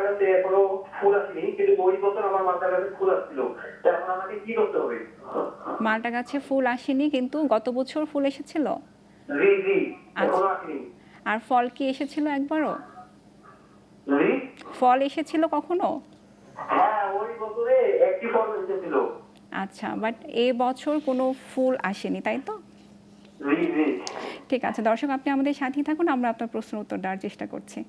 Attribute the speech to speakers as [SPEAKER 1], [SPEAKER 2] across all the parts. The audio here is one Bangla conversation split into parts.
[SPEAKER 1] গাছে এখনো ফুল আসেনি, কিন্তু ওই বছর আমার মালটা গাছে ফুল আসছিল। তো এখন আমাকে কি করতে হবে?
[SPEAKER 2] মালটা গাছে ফুল আসেনি কিন্তু গত বছর ফুল এসেছিল?
[SPEAKER 1] জি জি,
[SPEAKER 2] আচ্ছা।
[SPEAKER 1] এখনো আসেনি।
[SPEAKER 2] আর ফল কি এসেছিল একবারও?
[SPEAKER 1] জি,
[SPEAKER 2] ফল এসেছিল কখনো?
[SPEAKER 1] হ্যাঁ ওই বছরে একটি ফল এসেছিল।
[SPEAKER 2] আচ্ছা, বাট এ বছর কোনো ফুল আসেনি, তাই তো?
[SPEAKER 1] জি জি।
[SPEAKER 2] ঠিক আছে দর্শক, আপনি আমাদের সাথেই থাকুন, আমরা আপনার প্রশ্নের উত্তর দেওয়ার চেষ্টা করছি।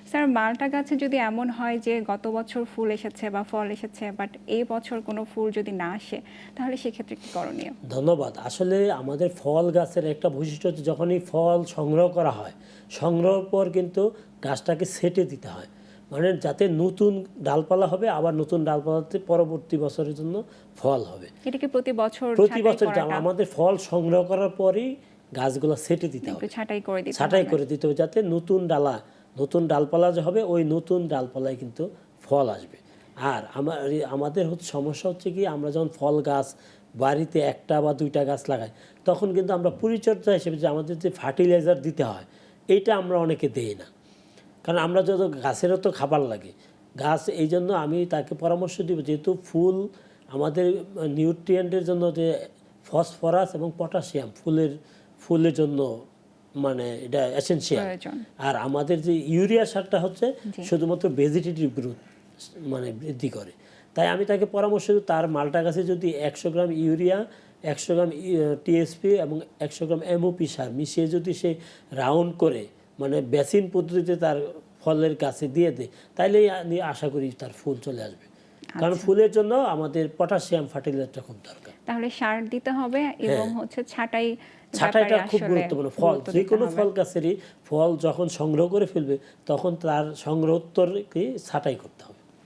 [SPEAKER 2] স্যার, মালটা গাছে যদি এমন হয় যে গত বছর ফুল এসেছে বা ফল এসেছে, বাট এই বছর কোনো ফুল যদি না আসে, তাহলে সেক্ষেত্রে কি করণীয়?
[SPEAKER 3] ধন্যবাদ। আসলে আমাদের ফল গাছের একটা বৈশিষ্ট্য হচ্ছে, যখনই ফল সংগ্রহ করা হয়, সংগ্রহের পর কিন্তু গাছটাকে সেটে দিতে হয়, মানে যাতে নতুন ডালপালা হবে, আবার নতুন ডালপালাতে পরবর্তী বছরের জন্য ফল হবে।
[SPEAKER 2] এটা কি প্রতি বছর
[SPEAKER 3] প্রতি
[SPEAKER 2] ছাঁটাই
[SPEAKER 3] বছর
[SPEAKER 2] করাটা?
[SPEAKER 3] আমাদের ফল সংগ্রহ করার পরই গাছগুলো সেটে দিতে
[SPEAKER 2] একটু
[SPEAKER 3] হবে,
[SPEAKER 2] ছাঁটাই করে দিতে
[SPEAKER 3] ছাঁটাই
[SPEAKER 2] হবে।
[SPEAKER 3] করে দিতে হবে, যাতে নতুন ডালপালা যে হবে, ওই নতুন ডালপালায় কিন্তু ফল আসবে। আর আমাদের সমস্যা হচ্ছে কি, আমরা যখন ফল গাছ বাড়িতে একটা বা দুইটা গাছ লাগাই, তখন কিন্তু আমরা পরিচর্যা হিসেবে যে আমাদের যে ফার্টিলাইজার দিতে হয়, এইটা আমরা অনেকে দেই না। কারণ আমরা যত গাছেরও তো খাবার লাগে গাছ, এই জন্য আমি তাকে পরামর্শ দিব, যেহেতু ফুল আমাদের নিউট্রিয়েন্টের জন্য, যে ফসফরাস এবং পটাশিয়াম ফুলের জন্য মানে এটা এসেনশিয়াল।
[SPEAKER 2] প্রয়োজন।
[SPEAKER 3] আর আমাদের যে ইউরিয়া সারটা হচ্ছে
[SPEAKER 2] জি।
[SPEAKER 3] শুধুমাত্র ভেজিটেটিভ গ্রোথ মানে বৃদ্ধি করে। তাই আমি তাকে পরামর্শ দিই, তার মালটা গাছে যদি 100 গ্রাম ইউরিয়া, 100 গ্রাম টিএসপি এবং 100 গ্রাম এমওপি সার মিশিয়ে যদি সে রাউন্ড করে, মানে বেসিন পদ্ধতিতে তার ফলের গাছে দিয়ে দেয়, তাইলেই আমি আশা করি তার ফুল চলে আসবে। কারণ ফুলের জন্য আমাদের পটাশিয়াম ফার্টিলাইজারটা খুব দরকার।
[SPEAKER 2] তাহলে সার দিতে হবে এবং হচ্ছে
[SPEAKER 3] ছাঁটাইটা খুব
[SPEAKER 2] আসলে
[SPEAKER 3] গুরুত্বপূর্ণ। ফল
[SPEAKER 2] গুরুত্ব
[SPEAKER 3] যে
[SPEAKER 2] দিতে
[SPEAKER 3] কোনো
[SPEAKER 2] হবে।
[SPEAKER 3] ফল গাছেরই ফল যখন সংগ্রহ করে ফেলবে, তখন তার সংগ্রহোত্তরকে ছাঁটাই করতে হবে।